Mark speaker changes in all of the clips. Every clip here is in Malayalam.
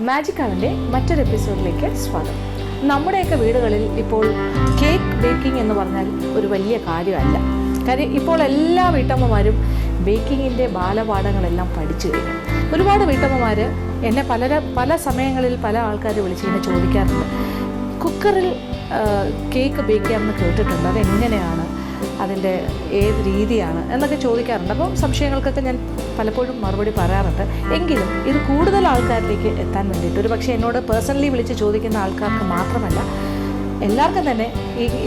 Speaker 1: മാജിക് അവൻ്റെ മറ്റൊരു എപ്പിസോഡിലേക്ക് സ്വാഗതം. നമ്മുടെയൊക്കെ വീടുകളിൽ ഇപ്പോൾ കേക്ക് ബേക്കിംഗ് എന്ന് പറഞ്ഞാൽ ഒരു വലിയ കാര്യമല്ല. കാര്യം ഇപ്പോൾ എല്ലാ വീട്ടമ്മമാരും ബേക്കിങ്ങിൻ്റെ ബാലപാഠങ്ങളെല്ലാം പഠിച്ചു കഴിഞ്ഞു. ഒരുപാട് വീട്ടമ്മമാർ എന്നെ പല സമയങ്ങളിൽ പല ആൾക്കാർ വിളിച്ചിങ്ങനെ ചോദിക്കാറുണ്ട്, കുക്കറിൽ കേക്ക് ബേക്ക് ചെയ്യാമെന്ന് കേട്ടിട്ടുണ്ട്, അതെങ്ങനെയാണ്, അതിൻ്റെ ഏത് രീതിയാണ് എന്നൊക്കെ ചോദിക്കാറുണ്ട്. അപ്പോൾ സംശയങ്ങൾക്കൊക്കെ ഞാൻ പലപ്പോഴും മറുപടി പറയാറുണ്ട്. എങ്കിലും ഇത് കൂടുതൽ ആൾക്കാരിലേക്ക് എത്താൻ വേണ്ടിയിട്ട്, ഒരു പക്ഷേ എന്നോട് പേഴ്സണലി വിളിച്ച് ചോദിക്കുന്ന ആൾക്കാർക്ക് മാത്രമല്ല, എല്ലാവർക്കും തന്നെ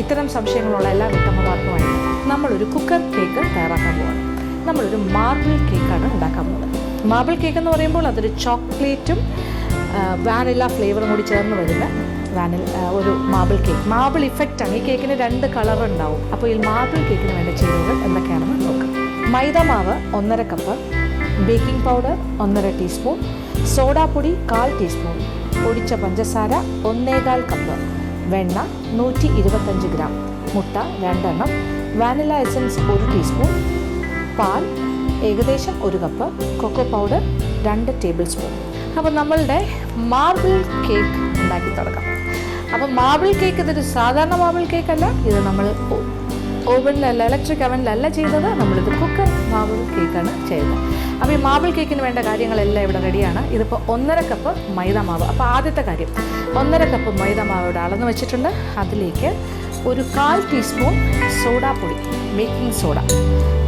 Speaker 1: ഇത്തരം സംശയങ്ങളുള്ള എല്ലാ വീട്ടമ്മമാർക്കുമായിട്ട് നമ്മളൊരു കുക്കർ കേക്ക് തയ്യാറാക്കാൻ പോവാണ്. നമ്മളൊരു മാർബിൾ കേക്കാണ് ഉണ്ടാക്കാൻ പോകുന്നത്. മാർബിൾ കേക്ക് എന്ന് പറയുമ്പോൾ അതൊരു ചോക്ലേറ്റും വാനില ഫ്ലേവറും കൂടി ചേർന്ന് വരുന്ന ഒരു മാർബിൾ കേക്ക്. മാർബിൾ ഇഫക്റ്റാണ്. ഈ കേക്കിന് 2 കളർ ഉണ്ടാവും. അപ്പോൾ ഈ മാർബിൾ കേക്കിന് വേണ്ട ചേരുവകൾ എന്തൊക്കെയാണെന്ന് നോക്കാം. മൈദാമാവ് 1.5 കപ്പ്, ബേക്കിംഗ് പൗഡർ 1.5 ടീസ്പൂൺ, സോഡാപ്പൊടി 1/4 ടീസ്പൂൺ, പൊടിച്ച പഞ്ചസാര 1.25 കപ്പ്, വെണ്ണ 125 ഗ്രാം, മുട്ട 2 എണ്ണം, വാനില എസൻസ് 1 ടീസ്പൂൺ, പാൽ ഏകദേശം 1 cup, cocoa powder 2 tablespoon. അപ്പോൾ നമ്മളുടെ മാർബിൾ കേക്ക് ഉണ്ടാക്കി തുടങ്ങാം. അപ്പോൾ മാർബിൾ കേക്ക് ഇതൊരു സാധാരണ മാർബിൾ കേക്കല്ല, ഇത് നമ്മൾ ഓവനിലല്ല, ഇലക്ട്രിക് അവനിലല്ല ചെയ്തത്, നമ്മളിത് കുക്കർ മാർബിൾ കേക്കാണ് ചെയ്യുന്നത്. അപ്പോൾ ഈ മാർബിൾ കേക്കിന് വേണ്ട കാര്യങ്ങളെല്ലാം ഇവിടെ റെഡിയാണ്. ഇതിപ്പോൾ 1.5 കപ്പ് മൈദാമാവ്. അപ്പോൾ ആദ്യത്തെ കാര്യം, 1.5 കപ്പ് മൈദാമാവ് ഇവിടെ അളന്ന് വെച്ചിട്ടുണ്ട്. അതിലേക്ക് ഒരു 1/4 ടീസ്പൂൺ സോഡാപ്പൊടി, ബേക്കിംഗ് സോഡ,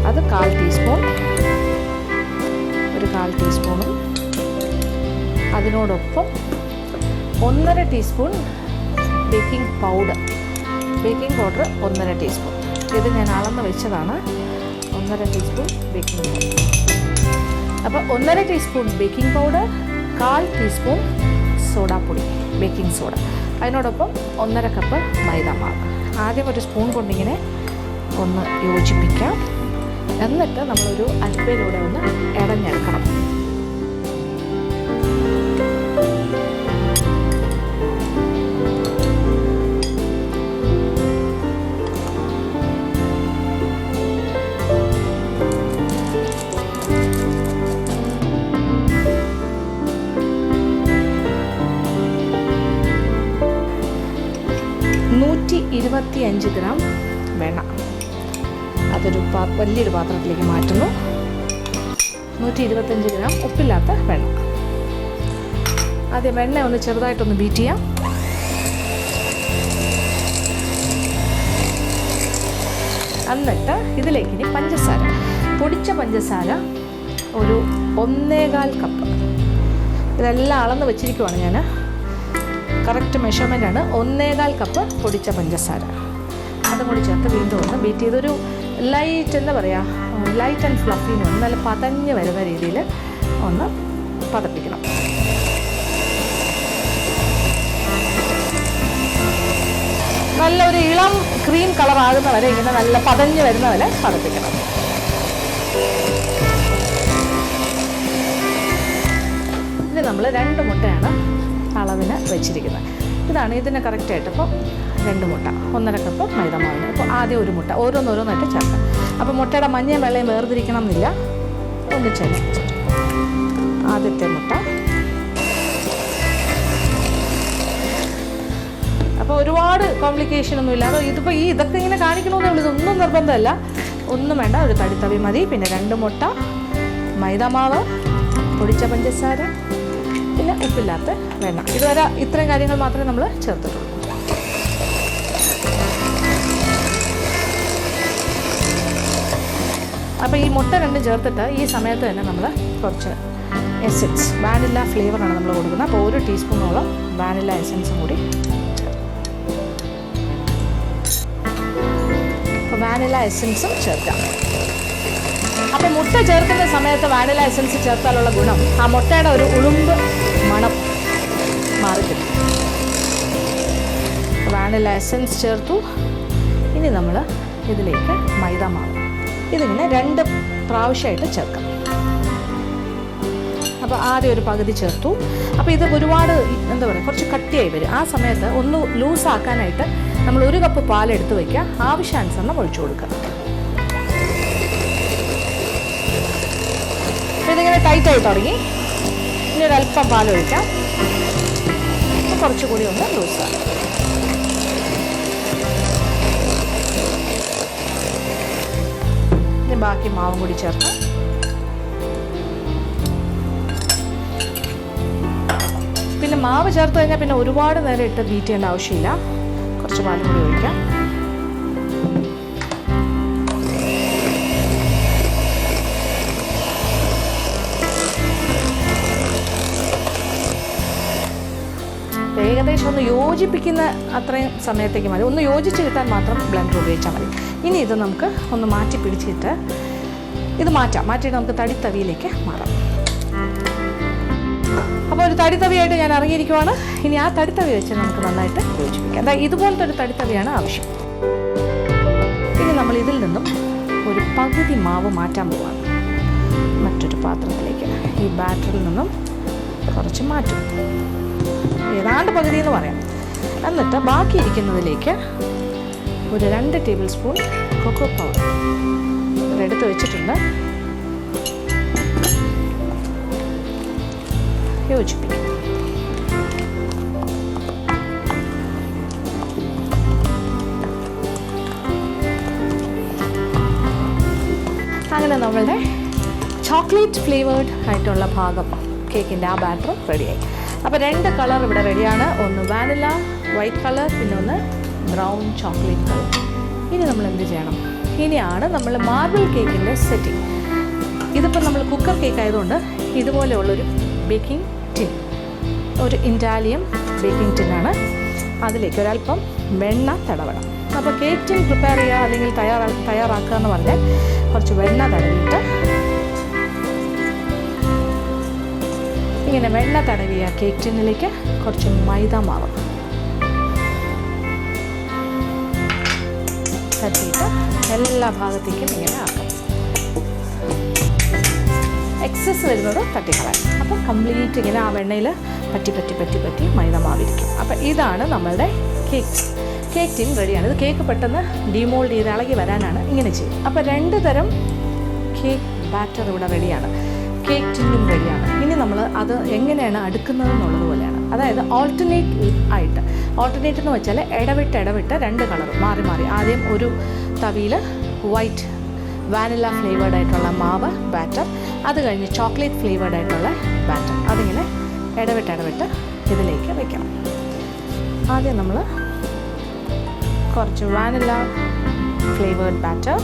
Speaker 1: അത് 1/4 ടീസ്പൂൺ, ഒരു 1/4 ടീസ്പൂണും അതിനോടൊപ്പം 1.5 ടീസ്പൂൺ ബേക്കിംഗ് പൗഡർ 1.5 ടീസ്പൂൺ. ഇത് ഞാൻ അളന്ന് വെച്ചതാണ്. 1.5 ടീസ്പൂൺ ബേക്കിംഗ് പൗഡർ. അപ്പോൾ 1.5 ടീസ്പൂൺ ബേക്കിംഗ് പൗഡർ, 1/4 ടീസ്പൂൺ സോഡാപ്പൊടി, ബേക്കിംഗ് സോഡ, അതിനോടൊപ്പം 1.5 കപ്പ് മൈദാമാവ്. ആദ്യം ഒരു സ്പൂൺ കൊണ്ടിങ്ങനെ ഒന്ന് യോജിപ്പിക്കാം. എന്നിട്ട് നമ്മളൊരു അരിപ്പയിലൂടെ ഒന്ന് ഇടഞ്ഞെടുക്കണം. $125 ഗ്രാം വെണ്ണ, അതൊരു വലിയൊരു പാത്രത്തിലേക്ക് മാറ്റുന്നു. 125 ഗ്രാം ഉപ്പില്ലാത്ത വെണ്ണ. ആദ്യം വെണ്ണ ഒന്ന് ചെറുതായിട്ടൊന്ന് ബീറ്റ് ചെയ്യാം. എന്നിട്ട് ഇതിലേക്ക് ഇനി പഞ്ചസാര, പൊടിച്ച പഞ്ചസാര ഒരു 1.25 കപ്പ്. ഇതെല്ലാം അളന്ന് വെച്ചിരിക്കുവാണ് ഞാൻ. കറക്റ്റ് മെഷർമെൻ്റാണ്. 1.25 കപ്പ് പൊടിച്ച പഞ്ചസാര, അതും കൂടി ചേർത്ത് വീണ്ടും ഒന്ന് ബീറ്റ് ചെയ്തൊരു ലൈറ്റ് ആൻഡ് ഫ്ലഫി, നല്ല പതഞ്ഞ് വരുന്ന രീതിയിൽ ഒന്ന് പതപ്പിക്കണം. നല്ല ഒരു ഇളം ക്രീം കളർ ആകുന്ന വരെ ഇങ്ങനെ നല്ല പതഞ്ഞ് വരുന്ന വരെ പതപ്പിക്കണം. ഇത് നമ്മൾ 2 മുട്ടയാണ് അളവിന് വെച്ചിരിക്കുന്നത്. ഇതാണ് ഇതിന് കറക്റ്റായിട്ട്. അപ്പോൾ 2 മുട്ട, 1.5 കപ്പ് മൈദാമാവിന്. അപ്പോൾ ആദ്യം ഒരു മുട്ട ഓരോന്നോരോന്നായിട്ട് ചേർക്കാം. അപ്പോൾ മുട്ടയുടെ മഞ്ഞയും വെള്ളയും വേർതിരിക്കണം എന്നില്ല, ഒന്നിച്ചല്ലേ. ആദ്യത്തെ മുട്ട. അപ്പോൾ ഒരുപാട് കോംപ്ലിക്കേഷൻ ഒന്നും ഇല്ല. ഇതിപ്പോൾ ഇതൊക്കെ ഇങ്ങനെ കാണിക്കണമെന്നേ ഉള്ളൂ, ഇതൊന്നും നിർബന്ധമല്ല, ഒന്നും വേണ്ട. ഒരു തടിത്തവി മതി. പിന്നെ 2 മുട്ട, മൈദാമാവ്, പൊടിച്ച പഞ്ചസാര, പിന്നെ ഉപ്പില്ലാത്ത വെണ്ണ. ഇതുവരെ ഇത്രയും കാര്യങ്ങൾ മാത്രമേ നമ്മൾ ചേർത്തിട്ടുള്ളൂ. അപ്പോൾ ഈ മുട്ട 2 ചേർത്തിട്ട് ഈ സമയത്ത് തന്നെ നമ്മൾ കുറച്ച് എസൻസ്, വാനില ഫ്ലേവറാണ് നമ്മൾ കൊടുക്കുന്നത്. അപ്പോൾ 1 ടീസ്പൂണോളം വാനില എസൻസും കൂടി. അപ്പോൾ വാനില എസൻസും ചേർക്കാം. അപ്പോൾ മുട്ട ചേർക്കുന്ന സമയത്ത് വാനില എസൻസ് ചേർത്താലുള്ള ഗുണം, ആ മുട്ടയുടെ ഒരു ഉളുമ്പ് മണം മാറിക്കിട്ടും. വാനില എസൻസ് ചേർത്തു. ഇനി നമ്മൾ ഇതിലേക്ക് മൈദാമാവ്, ഇതിങ്ങനെ 2 പ്രാവശ്യമായിട്ട് ചേർക്കാം. അപ്പോൾ ആദ്യം ഒരു പകുതി ചേർത്തു. അപ്പോൾ ഇത് ഒരുപാട് കുറച്ച് കട്ടിയായി വരും. ആ സമയത്ത് ഒന്ന് ലൂസാക്കാനായിട്ട് നമ്മൾ 1 കപ്പ് പാലെടുത്ത് വയ്ക്കുക. ആവശ്യാനുസരണം ഒഴിച്ചു കൊടുക്കുക. ഇതിങ്ങനെ ടൈറ്റായി തുടങ്ങി. ഇനി ഒരല്പം പാലൊഴിക്കാം. കുറച്ചുകൂടി ഒന്ന് ലൂസാണ്. ഇനി ബാക്കി മാവും കൂടി ചേർത്ത് പിന്നെ മാവ് ചേർത്ത് കഴിഞ്ഞാൽ പിന്നെ ഒരുപാട് നേരം ഇട്ട് ബീറ്റ് ചെയ്യേണ്ട ആവശ്യമില്ല. കുറച്ച് പാലും കൂടി ഒഴിക്കാം. ഏകദേശം ഒന്ന് യോജിപ്പിക്കുന്ന അത്രയും സമയത്തേക്ക് മതി. ഒന്ന് യോജിച്ച് കിട്ടാൻ മാത്രം ബ്ലെൻഡർ ഉപയോഗിച്ചാൽ മതി. ഇനി ഇത് നമുക്ക് ഒന്ന് മാറ്റി പിടിച്ചിട്ട് ഇത് മാറ്റിയിട്ട് നമുക്ക് തടിത്തവിയിലേക്ക് മാറാം. അപ്പോൾ ഒരു തടിത്തവിയായിട്ട് ഞാൻ ഇറങ്ങിയിരിക്കുവാണ്. ഇനി ആ തടിത്തവി വെച്ച് നമുക്ക് നന്നായിട്ട് യോജിപ്പിക്കാം. അതായത് ഇതുപോലത്തെ ഒരു തടിത്തവിയാണ് ആവശ്യം. ഇനി നമ്മൾ ഇതിൽ നിന്നും ഒരു പകുതി മാവ് മാറ്റാൻ പോവാണ് മറ്റൊരു പാത്രത്തിലേക്ക്. ഈ ബാറ്ററിൽ നിന്നും കുറച്ച് മാറ്റും, ഏതാണ്ട് പകുതി എന്ന് പറയാം. എന്നിട്ട് ബാക്കിയിരിക്കുന്നതിലേക്ക് ഒരു 2 ടേബിൾ സ്പൂൺ കൊക്കോ പൗഡർ എടുത്ത് വെച്ചിട്ടുണ്ട്. യോജിപ്പിക്കും. അങ്ങനെ നമ്മളുടെ ചോക്ലേറ്റ് ഫ്ലേവേർഡ് ആയിട്ടുള്ള ഭാഗം കേക്കിൻ്റെ ആ ബാറ്റർ റെഡിയായി. അപ്പോൾ 2 കളർ ഇവിടെ റെഡിയാണ്. ഒന്ന് വാനില വൈറ്റ് കളർ, പിന്നെ ഒന്ന് ബ്രൗൺ ചോക്ലേറ്റ് കളർ. ഇനി നമ്മൾ എന്ത് ചെയ്യണം? ഇനിയാണ് നമ്മൾ മാർബിൾ കേക്കിൻ്റെ സെറ്റിംഗ്. ഇതിപ്പോൾ നമ്മൾ കുക്കർ കേക്ക് ആയതുകൊണ്ട് ഇതുപോലെയുള്ളൊരു ബേക്കിംഗ് ടിൻ, ഒരു ഇറ്റാലിയൻ ബേക്കിംഗ് ടിന്നാണ്. അതിലേക്ക് ഒരല്പം വെണ്ണ തടവണം. അപ്പോൾ കേക്ക് ടിൻ പ്രിപ്പയർ ചെയ്യുക അല്ലെങ്കിൽ തയ്യാറാക്കുക എന്ന് പറഞ്ഞാൽ കുറച്ച് വെണ്ണ തടവിയിട്ട് ഇങ്ങനെ വെണ്ണ തടവിയ കേക്ക് ടിന്നിലേക്ക് കുറച്ച് മൈദ മാവ് തട്ടിയിട്ട് എല്ലാ ഭാഗത്തേക്കും ഇങ്ങനെ ആക്കാം. എക്സസ് വരുന്നത് തട്ടിക്കളയാം. അപ്പോൾ കംപ്ലീറ്റ് ഇങ്ങനെ ആ വെണ്ണയിൽ പറ്റി മൈദ മാവിരിക്കും. അപ്പോൾ ഇതാണ് നമ്മളുടെ കേക്ക് ടിൻ റെഡിയാണ്. ഇത് കേക്ക് പെട്ടെന്ന് ഡിമോൾഡ് ചെയ്ത് ഇളകി വരാനാണ് ഇങ്ങനെ ചെയ്യും. അപ്പോൾ 2 തരം കേക്ക് ബാറ്റർ ഇവിടെ റെഡിയാണ്. കേക്ക് ടിന്നും റെഡിയാണ്. ഇനി നമ്മൾ അത് എങ്ങനെയാണ് അടുക്കുന്നത് എന്നുള്ളത് പോലെയാണ്. അതായത് ഓൾട്ടർനേറ്റ് എന്ന് വെച്ചാൽ ഇടവിട്ട് 2 കളർ മാറി ആദ്യം ഒരു തവിയിൽ വൈറ്റ് വാനില ഫ്ലേവേർഡ് ആയിട്ടുള്ള മാവ് ബാറ്റർ, അത് കഴിഞ്ഞ് ചോക്ലേറ്റ് ഫ്ലേവേർഡ് ആയിട്ടുള്ള ബാറ്റർ, അതിങ്ങനെ ഇടവിട്ട് ഇതിലേക്ക് വയ്ക്കണം. ആദ്യം നമ്മൾ കുറച്ച് വാനില ഫ്ലേവേർഡ് ബാറ്റർ,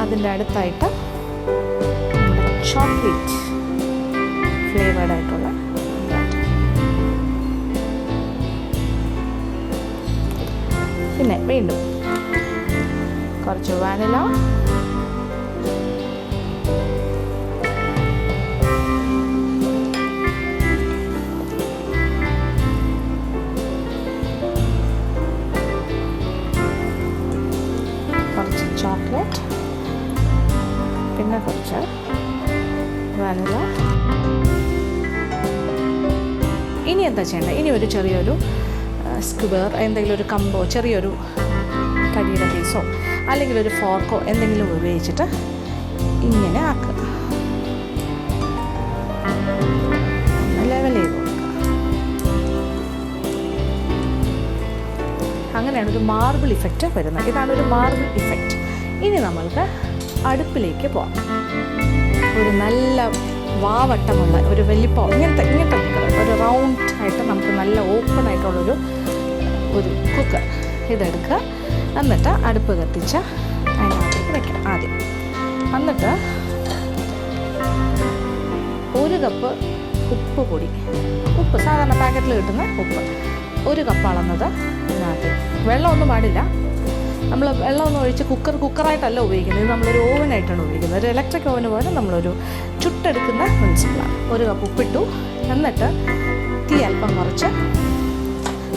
Speaker 1: അതിൻ്റെ അടുത്തായിട്ട് ചോക്ലേറ്റ് ഫ്ലേവേർഡ് ആയിട്ടുള്ള ബാറ്റർ, പിന്നെ വീണ്ടും കുറച്ച് വാനില, കുറച്ച് ചോക്ലേറ്റ്, പിന്നെ കുറച്ച് വാനില. ഇനി എന്താ ചെയ്യേണ്ടത്? ഇനി ഒരു ചെറിയൊരു സ്ക്വയർ, എന്തെങ്കിലും ഒരു കമ്പോ ചെറിയൊരു തടിയുടെ പീസോ അല്ലെങ്കിൽ ഒരു ഫോർക്കോ എന്തെങ്കിലും ഉപയോഗിച്ചിട്ട് ഇങ്ങനെ ആക്കുക. ലെവൽ ചെയ്ത് കൊടുക്കുക. അങ്ങനെയാണ് ഒരു മാർബിൾ ഇഫക്റ്റ് വരുന്നത്. ഇതാണ് ഒരു മാർബിൾ ഇഫക്റ്റ്. ഇനി നമ്മൾക്ക് അടുപ്പിലേക്ക് പോകാം. ഒരു നല്ല വാവട്ടമുള്ള ഒരു വലിപ്പോ ഇങ്ങനത്തെ ഒരു റൗണ്ട് ആയിട്ട് നമുക്ക് നല്ല ഓപ്പൺ ആയിട്ടുള്ളൊരു കുക്കർ ഇതെടുക്കുക. എന്നിട്ട് അടുപ്പ് കത്തിച്ച് അതിനകത്തേക്ക് വയ്ക്കാം ആദ്യം. എന്നിട്ട് 1 കപ്പ് ഉപ്പ് സാധാരണ പാക്കറ്റിൽ കിട്ടുന്ന ഉപ്പ് 1 കപ്പ് അളന്നത് ഇതിനകത്ത്. വെള്ളമൊന്നും പാടില്ല. നമ്മൾ വെള്ളമൊന്നും ഒഴിച്ച് കുക്കറായിട്ടല്ല ഉപയോഗിക്കുന്നത്. ഇത് നമ്മളൊരു ഓവനായിട്ടാണ് ഉപയോഗിക്കുന്നത്. ഒരു ഇലക്ട്രിക് ഓവന് പോലെ നമ്മളൊരു ചുട്ടെടുക്കുന്ന പ്രിൻസിപ്പിളാണ്. 1 കപ്പ് ഉപ്പിട്ടു. എന്നിട്ട് തീ അല്പം കുറച്ച്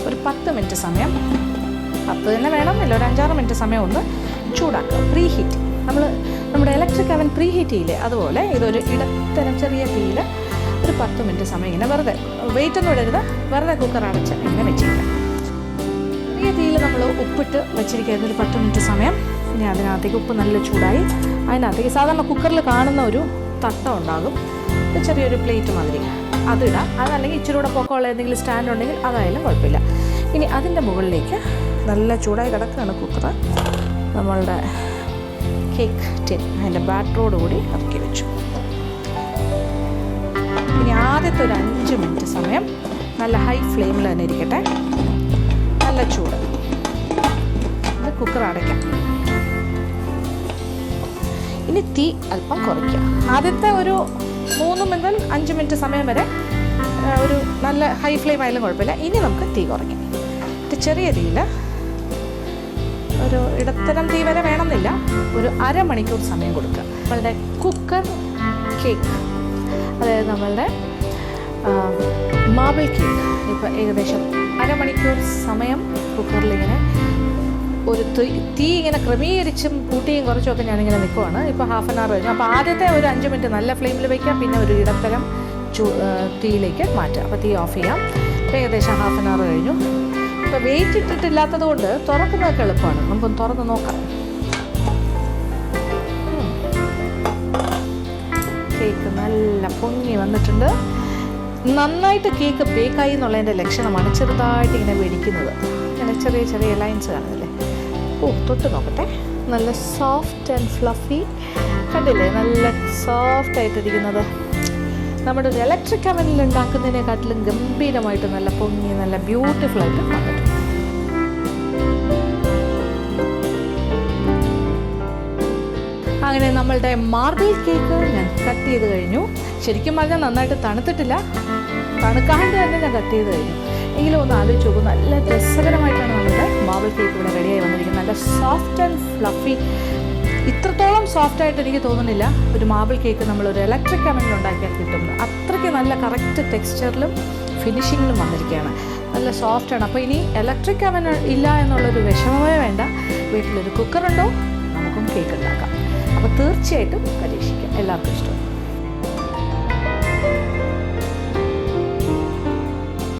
Speaker 1: ഒരു 10 മിനിറ്റ് സമയം, 10 തന്നെ വേണം, ഇല്ല ഒരു 5-6 മിനിറ്റ് സമയം ഒന്ന് ചൂടാക്കുക. പ്രീ ഹീറ്റ് നമ്മുടെ ഇലക്ട്രിക് അവൻ പ്രീ ഹീറ്റ് ചെയ്യില്ലേ, അതുപോലെ ഇതൊരു ഇടത്തരം ചെറിയ തീയിൽ ഒരു 10 മിനിറ്റ് സമയം ഇങ്ങനെ വെറുതെ വെയിറ്റൊന്നും ഇടരുത്, വെറുതെ കുക്കർ അടച്ച് ഇങ്ങനെ വെച്ചിരിക്കാം. ചെറിയ തീയിൽ നമ്മൾ ഉപ്പിട്ട് വെച്ചിരിക്കുന്നത് ഒരു 10 മിനിറ്റ് സമയം. ഇനി അതിനകത്തേക്ക് ഉപ്പ് നല്ല ചൂടായി അതിനകത്തേക്ക് സാധാരണ കുക്കറിൽ കാണുന്ന ഒരു തട്ടം ഉണ്ടാകും. ചെറിയൊരു പ്ലേറ്റ് മാതിരി അതിടാം. അതല്ലെങ്കിൽ ഇച്ചിരി കൂടെ പൊക്കമുള്ള എന്തെങ്കിലും സ്റ്റാൻഡ് ഉണ്ടെങ്കിൽ അതായാലും കുഴപ്പമില്ല. ഇനി അതിൻ്റെ മുകളിലേക്ക് നല്ല ചൂടായി കിടക്കുകയാണ് കുക്കർ. നമ്മളുടെ കേക്ക് ടിൻ അതിൻ്റെ ബാറ്ററോടുകൂടി ഇറക്കി വെച്ചു. ഇനി ആദ്യത്തെ ഒരു 5 മിനിറ്റ് സമയം നല്ല ഹൈ ഫ്ലെയിമിൽ തന്നെ ഇരിക്കട്ടെ. നല്ല ചൂട്. ഇത് കുക്കർ അടയ്ക്കാം. ഇനി തീ അല്പം കുറയ്ക്കുക. ആദ്യത്തെ ഒരു 3 മുതൽ 5 മിനിറ്റ് സമയം വരെ ഒരു നല്ല ഹൈ ഫ്ലെയിം ആയാലും കുഴപ്പമില്ല. ഇനി നമുക്ക് തീ കുറയ്ക്കാം. ചെറിയ തീയിൽ ഒരു ഇടത്തരം തീ വരെ വേണമെന്നില്ല, ഒരു അരമണിക്കൂർ സമയം കൊടുക്കുക. നമ്മളുടെ കുക്കർ കേക്ക്, അതായത് നമ്മളുടെ മാർബിൾ കേക്ക് ഇപ്പോൾ ഏകദേശം അരമണിക്കൂർ സമയം കുക്കറിലിങ്ങനെ ഒരു തീ ഇങ്ങനെ ക്രമീകരിച്ചും കൂട്ടിയും കുറച്ചുമൊക്കെ ഞാനിങ്ങനെ നിൽക്കുവാണ്. ഇപ്പോൾ ഹാഫ് ആൻ അവർ കഴിഞ്ഞു. അപ്പോൾ ആദ്യത്തെ ഒരു 5 മിനിറ്റ് നല്ല ഫ്ലെയിമിൽ വയ്ക്കാം, പിന്നെ ഒരു ഇടത്തരം തീയിലേക്ക് മാറ്റുക. അപ്പോൾ തീ ഓഫ് ചെയ്യാം. ഇപ്പോൾ ഏകദേശം ഹാഫ് ആൻ അവർ കഴിഞ്ഞു. ഇപ്പോൾ വെയിറ്റ് ഇട്ടിട്ടില്ലാത്തത് കൊണ്ട് തുറക്കുന്നതൊക്കെ എളുപ്പമാണ്. നമുക്കൊന്ന് തുറന്ന് നോക്കാം. കേക്ക് നല്ല പൊങ്ങി വന്നിട്ടുണ്ട്. നന്നായിട്ട് കേക്ക് ബേക്കായി എന്നുള്ളതിൻ്റെ ലക്ഷണമാണ് ചെറുതായിട്ട് ഇങ്ങനെ വെടിക്കുന്നത്. ഇങ്ങനെ ചെറിയ ചെറിയ ലൈൻസ് കാണുന്നില്ലേ? തൊട്ട് നോക്കട്ടെ. നല്ല സോഫ്റ്റ് ആൻഡ് ഫ്ലഫി കണ്ടില്ലേ? നല്ല സോഫ്റ്റ് ആയിട്ടിരിക്കുന്നത്. നമ്മുടെ ഒരു ഇലക്ട്രിക് അവനിൽ ഉണ്ടാക്കുന്നതിനെക്കാട്ടിലും ഗംഭീരമായിട്ട് നല്ല പൊങ്ങി നല്ല ബ്യൂട്ടിഫുൾ ആയിട്ട് വന്നിട്ടുണ്ട്. അങ്ങനെ നമ്മളുടെ മാർബിൾ കേക്ക് ഞാൻ കട്ട് ചെയ്ത് കഴിഞ്ഞു. ശരിക്കും പറഞ്ഞാൽ നന്നായിട്ട് തണുത്തിട്ടില്ല, തണുക്കാണ്ട് തന്നെ ഞാൻ കട്ട് ചെയ്ത് കഴിഞ്ഞു. എങ്കിലും ഒന്ന് ആലോചിച്ച് നോക്കും, നല്ല രസകരമായിട്ടാണ് നമ്മുടെ മാർബിൾ കേക്ക് ഇവിടെ റെഡിയായി വന്നിരിക്കുന്നത്. നല്ല സോഫ്റ്റ് ആൻഡ് ഫ്ലഫി. ഇത്രത്തോളം സോഫ്റ്റായിട്ട് എനിക്ക് തോന്നുന്നില്ല ഒരു മാർബിൾ കേക്ക് നമ്മളൊരു ഇലക്ട്രിക് അവനിൽ ഉണ്ടാക്കിയാൽ കിട്ടുന്നത്. അത്രയ്ക്ക് നല്ല കറക്റ്റ് ടെക്സ്ചറിലും ഫിനിഷിങ്ങിലും വന്നിരിക്കുകയാണ്. നല്ല സോഫ്റ്റാണ്. അപ്പോൾ ഇനി ഇലക്ട്രിക് അവൻ ഇല്ല എന്നുള്ളൊരു വിഷമമേ വേണ്ട. വീട്ടിലൊരു കുക്കറുണ്ടോ, നമുക്കും കേക്ക് ഉണ്ടാക്കാം. അപ്പോൾ തീർച്ചയായിട്ടും പരീക്ഷിക്കാം. എല്ലാവർക്കും ഇഷ്ടം.